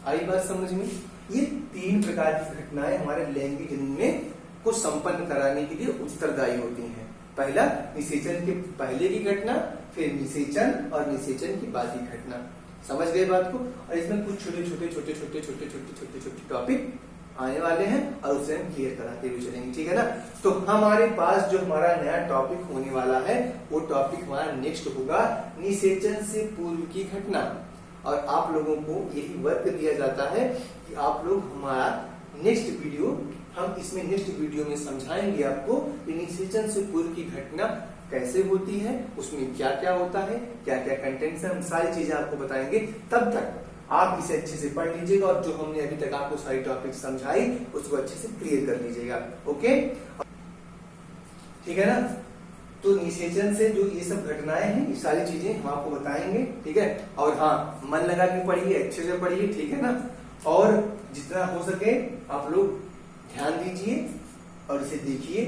आई बात समझ में? ये 3 प्रकार की घटनाएं हमारे लैंगिक जनन में को संपन्न कराने के लिए उत्तरदायी होती हैं। पहला निषेचन के पहले की घटना, फिर निषेचन और निषेचन की बाद की घटना। समझ गए बात को? और इसमें कुछ छोटे टॉपिक आने वाले हैं और उसे हम क्लियर कराते हुए चलेंगे, ठीक है ना। तो हमारे पास जो हमारा नया टॉपिक होने वाला है, वो टॉपिक हमारा नेक्स्ट होगा निषेचन से पूर्व की घटना। और आप लोगों को यही वर्क दिया जाता है कि आप लोग हमारा नेक्स्ट वीडियो, हम इसमें नेक्स्ट वीडियो में समझाएंगे आपको कि निषेचन से पूर्व की घटना कैसे होती है, उसमें क्या क्या होता है, क्या क्या कंटेंट्स है, हम सारी चीजें आपको बताएंगे। तब तक आप इसे अच्छे से पढ़ लीजिएगा और जो हमने अभी तक आपको सारी टॉपिक समझाई उसको अच्छे से क्लियर कर लीजिएगा। ओके, ठीक है ना। तो निषेचन से जो ये सब घटनाएं हैं, ये सारी चीजें हम आपको बताएंगे, ठीक है। और हाँ, मन लगा के पढ़िए, अच्छे से पढ़िए, ठीक है ना। और जितना हो सके आप लोग ध्यान दीजिए और इसे देखिए।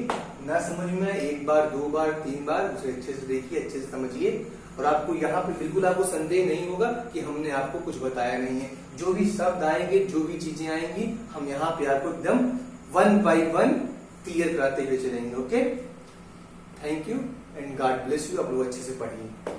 ना समझ में आए 1 बार 2 बार 3 बार उसे अच्छे से देखिए, अच्छे से समझिए। और आपको यहाँ पे बिल्कुल आपको संदेह नहीं होगा कि हमने आपको कुछ बताया नहीं है। जो भी शब्द आएंगे, जो भी चीजें आएंगी, हम यहाँ पे आपको एकदम 1 by 1 क्लियर कराते हुए चलेंगे। Okay, thank you and God bless you. आप लोग अच्छे से पढ़िए।